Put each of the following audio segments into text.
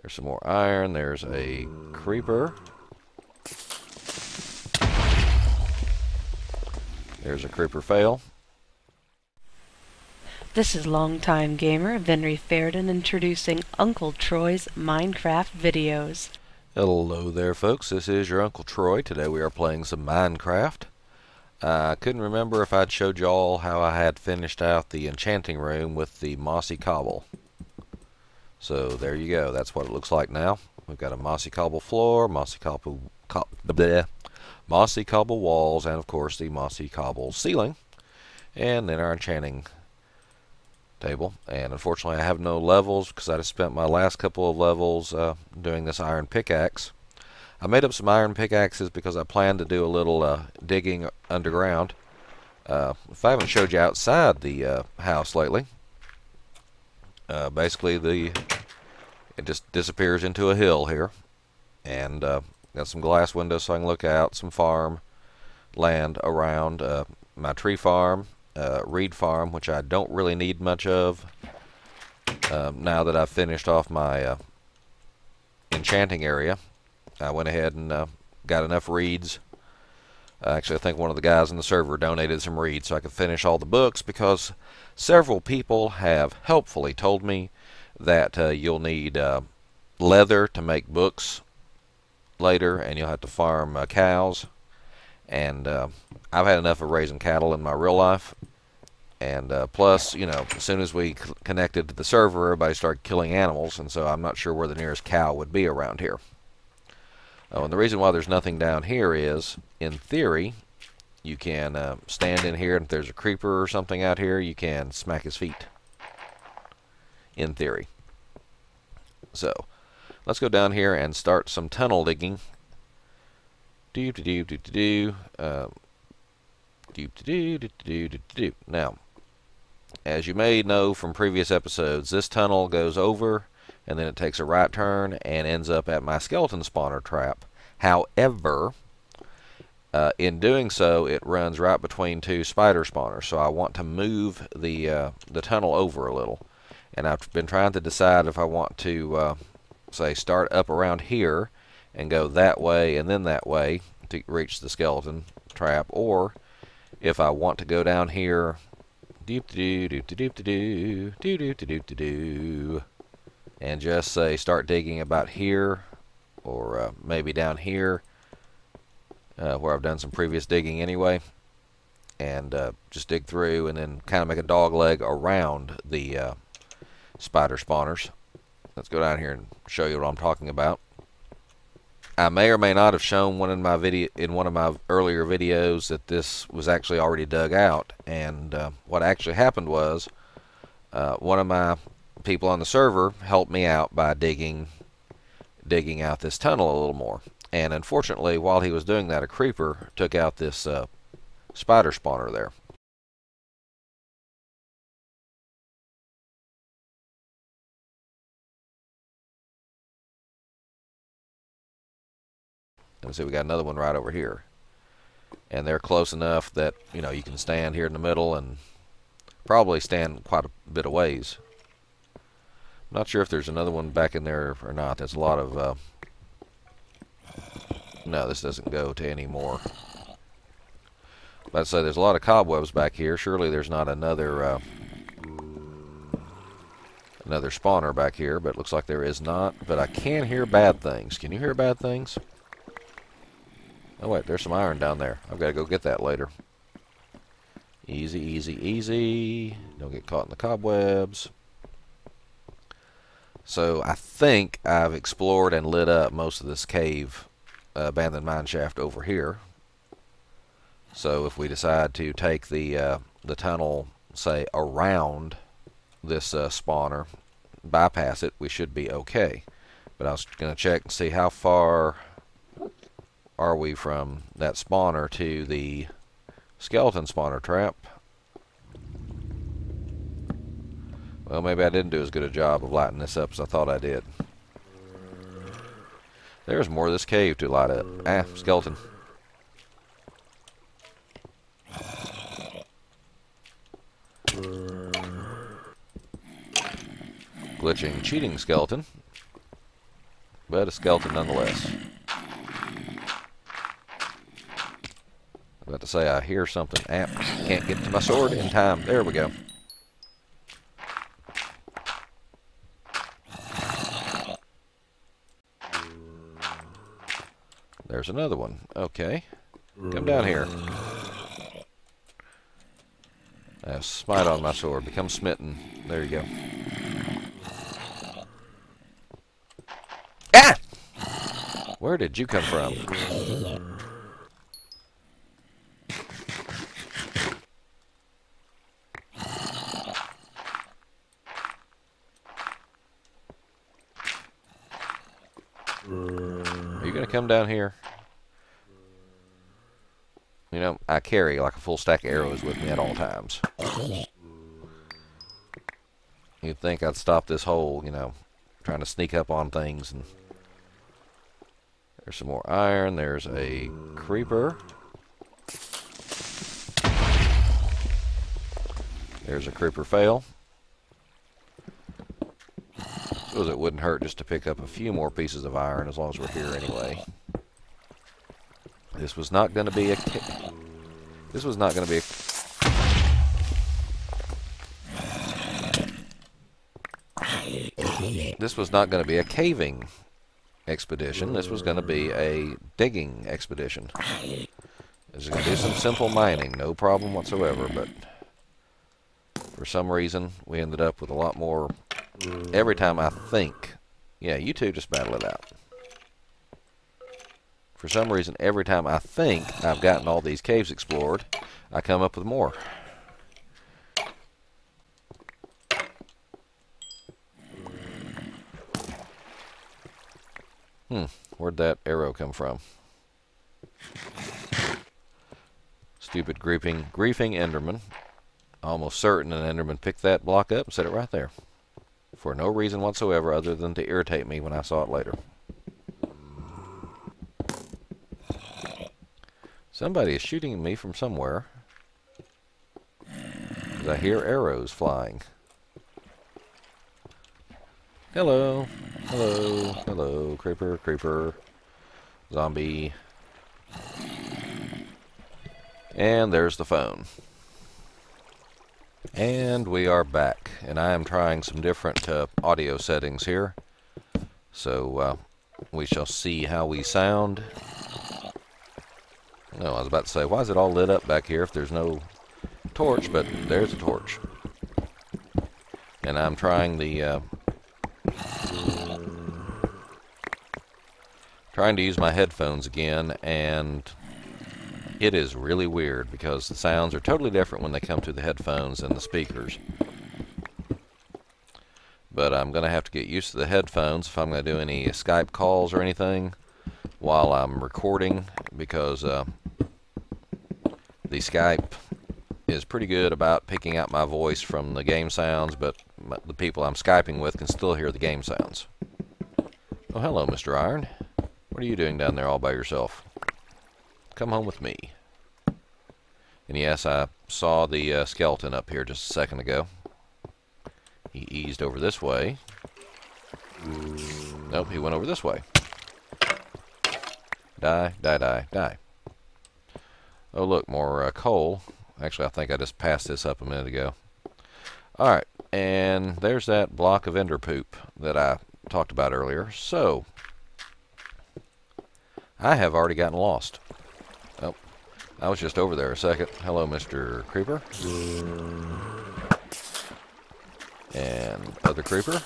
There's some more iron. There's a creeper. There's a creeper fail. This is longtime gamer Venry Fairden introducing Uncle Troy's Minecraft videos. Hello there, folks. This is your Uncle Troy. Today we are playing some Minecraft. I couldn't remember if I'd showed y'all how I had finished out the enchanting room with the mossy cobble. So there you go. That's what it looks like now. We've got a mossy cobble floor, mossy cobble walls, and of course the mossy cobble ceiling. And then our enchanting table. And unfortunately I have no levels because I just spent my last couple of levels doing this iron pickaxe. I made up some iron pickaxes because I plan to do a little digging underground. If I haven't showed you outside the house lately, basically it just disappears into a hill here, and got some glass windows so I can look out, some farm land around, my tree farm, reed farm, which I don't really need much of now that I've finished off my enchanting area. I went ahead and got enough reeds. Actually, I think one of the guys in the server donated some reeds so I could finish all the books, because several people have helpfully told me that you'll need leather to make books later, and you'll have to farm cows. And I've had enough of raising cattle in my real life. And plus, you know, as soon as we connected to the server, everybody started killing animals, and so I'm not sure where the nearest cow would be around here. Oh, and the reason why there's nothing down here is, in theory, you can stand in here, and if there's a creeper or something out here, you can smack his feet. In theory. So, let's go down here and start some tunnel digging. Now, as you may know from previous episodes, this tunnel goes over, and then it takes a right turn and ends up at my skeleton spawner trap. However, in doing so, it runs right between two spider spawners, so I want to move the tunnel over a little. And I've been trying to decide if I want to, say, start up around here and go that way and then that way to reach the skeleton trap, or if I want to go down here and just say start digging about here, or maybe down here where I've done some previous digging anyway, and just dig through and then kind of make a dog leg around the spider spawners. Let's go down here and show you what I'm talking about. I may or may not have shown one of my earlier videos that this was actually already dug out, and what actually happened was one of my people on the server helped me out by digging out this tunnel a little more. And unfortunately, while he was doing that, a creeper took out this spider spawner there. And see, we got another one right over here, and they're close enough that, you know, you can stand here in the middle and probably stand quite a bit of ways. I'm not sure if there's another one back in there or not. There's a lot of no, this doesn't go to any more. Let's say there's a lot of cobwebs back here. Surely there's not another spawner back here, but it looks like there is not. But I can hear bad things. Can you hear bad things? Oh wait, there's some iron down there. I've got to go get that later. Easy, easy, easy. Don't get caught in the cobwebs. So I think I've explored and lit up most of this cave abandoned mine shaft over here. So if we decide to take the tunnel, say, around this spawner, bypass it, we should be okay. But I was going to check and see how far are we from that spawner to the skeleton spawner trap. Well, maybe I didn't do as good a job of lighting this up as I thought I did. There's more of this cave to light up. Ah, skeleton. Glitching, cheating skeleton. but a skeleton nonetheless. About to say I hear something. Can't get to my sword in time. There we go. There's another one. Okay. Come down here. I have smite on my sword. Become smitten. There you go. Ah! Where did you come from? Are you going to come down here? You know, I carry like a full stack of arrows with me at all times. You'd think I'd stop this hole, you know, trying to sneak up on things. And there's some more iron. There's a creeper. There's a creeper fail. Suppose it wouldn't hurt just to pick up a few more pieces of iron as long as we're here anyway. This was not going to be a... This was not going to be a... This was not going to be a caving expedition. This was going to be a digging expedition. This is going to do some simple mining, no problem whatsoever, but for some reason we ended up with a lot more. Every time I think, yeah, you two just battle it out. For some reason, every time I think I've gotten all these caves explored, I come up with more. Where'd that arrow come from? Stupid griefing Enderman. Almost certain an Enderman picked that block up and set it right there. For no reason whatsoever other than to irritate me when I saw it later. Somebody is shooting at me from somewhere. Because I hear arrows flying. Hello. Hello. Hello. Creeper. Creeper. Zombie. And there's the phone. And we are back. And I am trying some different audio settings here. So we shall see how we sound. No, I was about to say, why is it all lit up back here if there's no torch? But there's a torch. And I'm trying the... trying to use my headphones again, and it is really weird because the sounds are totally different when they come through the headphones and the speakers. But I'm going to have to get used to the headphones if I'm going to do any Skype calls or anything while I'm recording, because the Skype is pretty good about picking out my voice from the game sounds, but the people I'm Skyping with can still hear the game sounds. Oh, hello, Mr. Iron. What are you doing down there all by yourself? Come home with me. And yes, I saw the skeleton up here just a second ago. He eased over this way. Nope, he went over this way. Die, die, die, die. Oh, look, more coal. Actually, I think I just passed this up a minute ago. Alright, and there's that block of ender poop that I talked about earlier. So, I have already gotten lost. Oh, I was just over there a second. Hello, Mr. Creeper. And other creeper.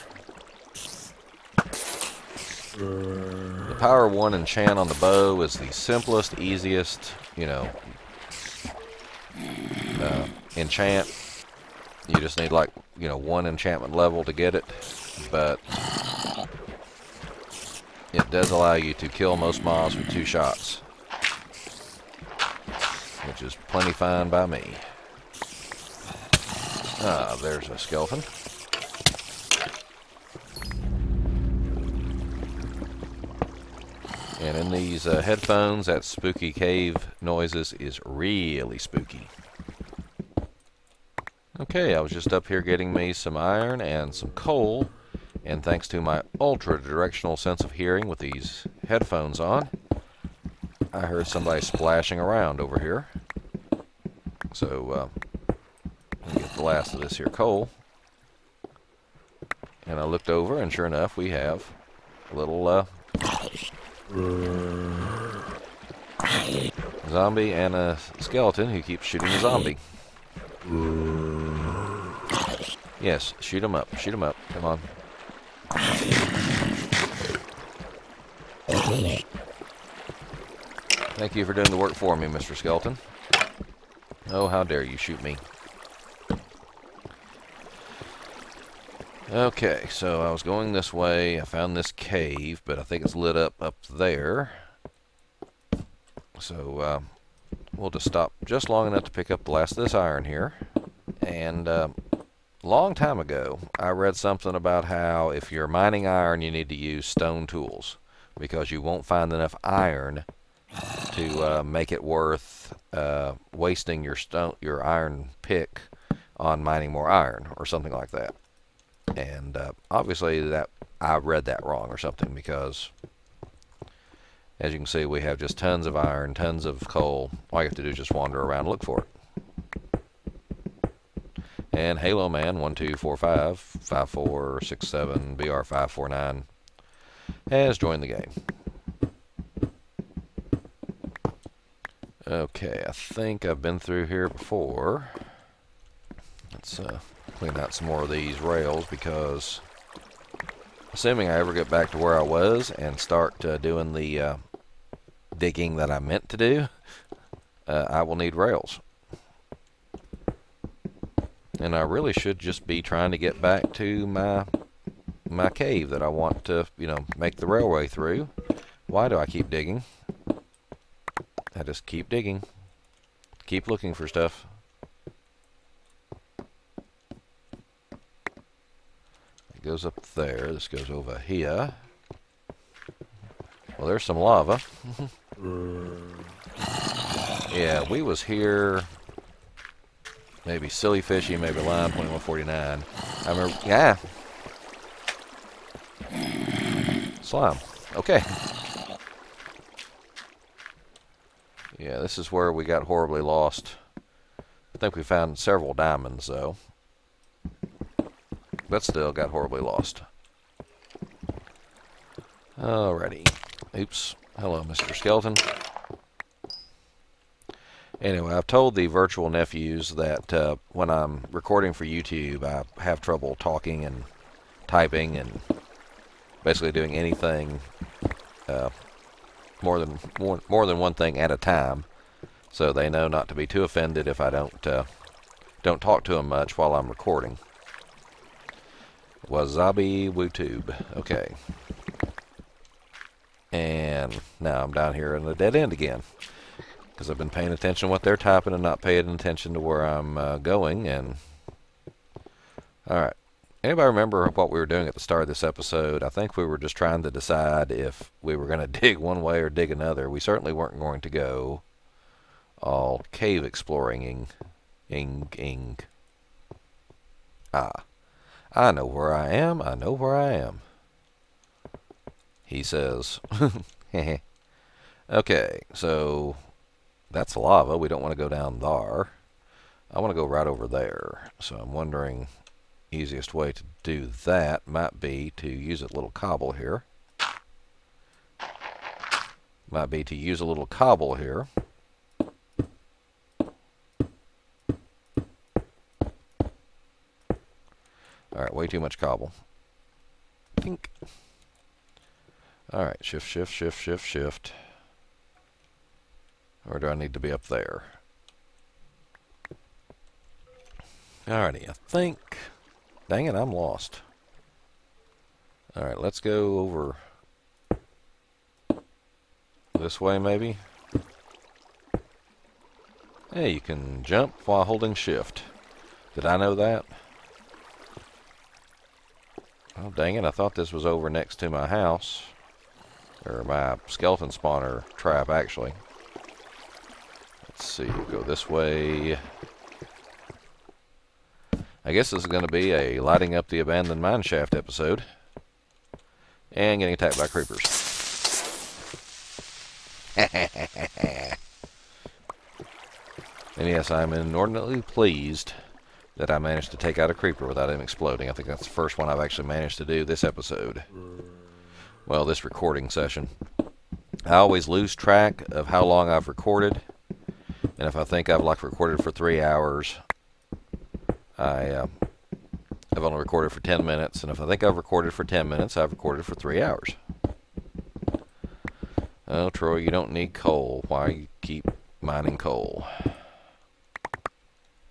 The power 1 enchant on the bow is the simplest, easiest, you know, enchant. You just need, like, you know, 1 enchantment level to get it, but it does allow you to kill most mobs with 2 shots, which is plenty fine by me. Ah, there's a skeleton. And in these headphones, that spooky cave noises is really spooky. Okay, I was just up here getting me some iron and some coal, And thanks to my ultra-directional sense of hearing with these headphones on, I heard somebody splashing around over here. So, let me get the last of this here coal. And I looked over, and sure enough, we have a little zombie and a skeleton who keeps shooting the zombie. Yes, shoot him up. Shoot him up. Come on. Thank you for doing the work for me, Mr. Skeleton. Oh, how dare you shoot me. Okay, so I was going this way. I found this cave, but I think it's lit up there. So we'll just stop just long enough to pick up the last of this iron here. And long time ago, I read something about how if you're mining iron, you need to use stone tools because you won't find enough iron to make it worth wasting your iron pick on mining more iron or something like that. And obviously that I read that wrong or something, because as you can see, we have just tons of iron, tons of coal. All you have to do is just wander around and look for it. And Halo Man 1245 5467 BR549 has joined the game. Okay, I think I've been through here before. Let's clean out some more of these rails, because assuming I ever get back to where I was and start doing the digging that I meant to do, I will need rails. And I really should just be trying to get back to my cave that I want to, make the railway through. Why do I keep digging? I just keep digging. Keep looking for stuff. It goes up there. This goes over here. Well, there's some lava. Yeah, we was here. Maybe Silly Fishy, maybe Line 2149. I remember, yeah. Slime. Okay. Yeah, this is where we got horribly lost. I think we found several diamonds, though. But still got horribly lost. Alrighty. Oops. Hello, Mr. Skeleton. Anyway, I've told the virtual nephews that when I'm recording for YouTube, I have trouble talking and typing and basically doing anything more than one thing at a time. So they know not to be too offended if I don't talk to them much while I'm recording. Wasabi WooTube. Okay. And now I'm down here in the dead end again, because I've been paying attention to what they're typing and not paying attention to where I'm going. And alright, anybody remember what we were doing at the start of this episode? I think we were just trying to decide if we were going to dig one way or dig another. We certainly weren't going to go all cave exploring. I know where I am. I know where I am, he says. Okay, so that's lava. We don't want to go down there. I want to go right over there. So I'm wondering, easiest way to do that might be to use a little cobble here. Alright, way too much cobble. Tink. Alright, shift. Or do I need to be up there? Alrighty, I think... Dang it, I'm lost. Alright, let's go over this way, maybe. Hey, you can jump while holding shift. Did I know that? Oh, dang it, I thought this was over next to my house. Or my skeleton spawner trap, actually. Let's see, go this way. I guess this is going to be a lighting up the abandoned mineshaft episode. And getting attacked by creepers. And yes, I'm inordinately pleased that I managed to take out a creeper without him exploding. I think that's the first one I've actually managed to do this episode. Well, this recording session. I always lose track of how long I've recorded. And if I think I've recorded for 3 hours, I've only recorded for 10 minutes. And if I think I've recorded for 10 minutes, I've recorded for 3 hours. Oh, Troy, you don't need coal. Why you keep mining coal?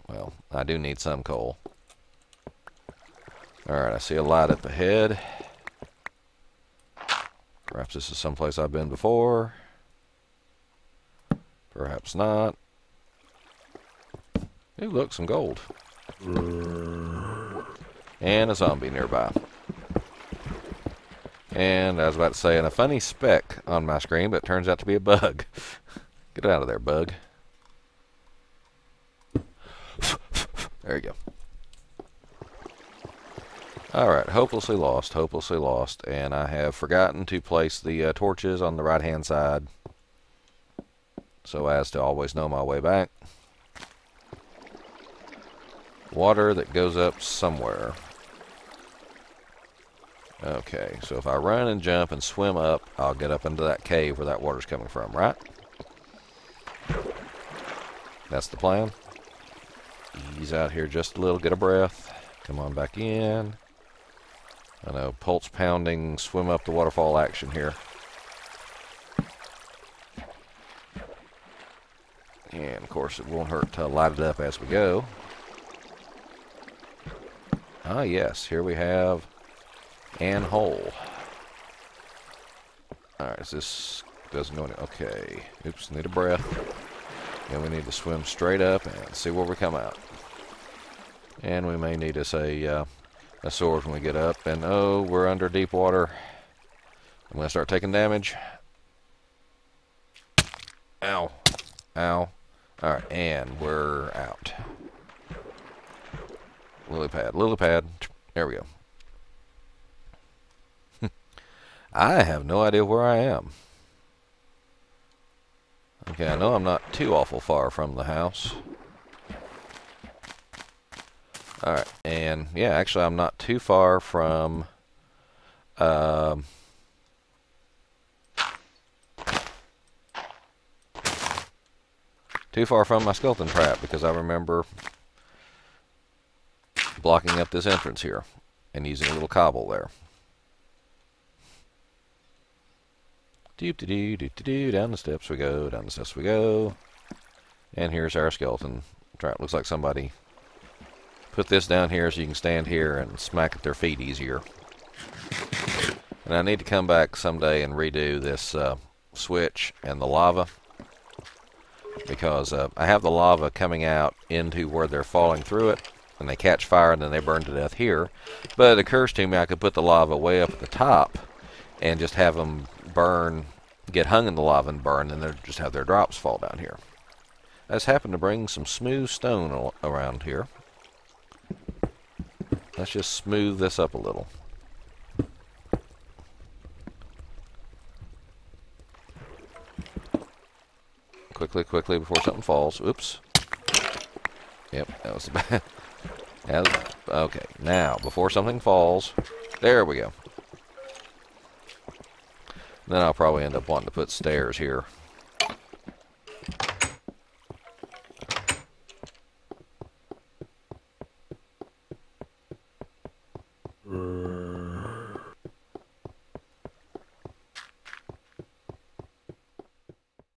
Well, I do need some coal. Alright, I see a light up ahead. Perhaps this is someplace I've been before. Perhaps not. Ooh, look, some gold. And a zombie nearby. And I was about to say, and a funny speck on my screen, but it turns out to be a bug. Get out of there, bug. There you go. Alright, hopelessly lost, and I have forgotten to place the torches on the right-hand side so as to always know my way back. Water that goes up somewhere. Okay, so if I run and jump and swim up, I'll get up into that cave where that water's coming from, right? That's the plan. Ease out here just a little, get a breath. Come on back in. I know, pulse pounding, swim up the waterfall action here. And of course it won't hurt to light it up as we go. Ah yes, here we have an hole. Alright, this doesn't go any, okay. Oops, need a breath. And we need to swim straight up and see where we come out. And we may need us a sword when we get up. And oh, we're under deep water. I'm going to start taking damage. Ow. Ow. Alright, and we're out. Lily pad. Lily pad. There we go. I have no idea where I am. Okay, I know I'm not too awful far from the house. Alright, and yeah, actually I'm not too far from my skeleton trap, because I remember blocking up this entrance here and using a little cobble there. Down the steps we go, down the steps we go. And here's our skeleton trap. Looks like somebody put this down here so you can stand here and smack at their feet easier. And I need to come back someday and redo this switch and the lava, because I have the lava coming out into where they're falling through it, and they catch fire and then they burn to death here. But it occurs to me I could put the lava way up at the top and just have them burn, get hung in the lava and burn, and then just have their drops fall down here. I just happened to bring some smooth stone around here. Let's just smooth this up a little. Quickly, quickly, before something falls. Oops. Yep, that was bad. Okay, now, before something falls, there we go. Then I'll probably end up wanting to put stairs here.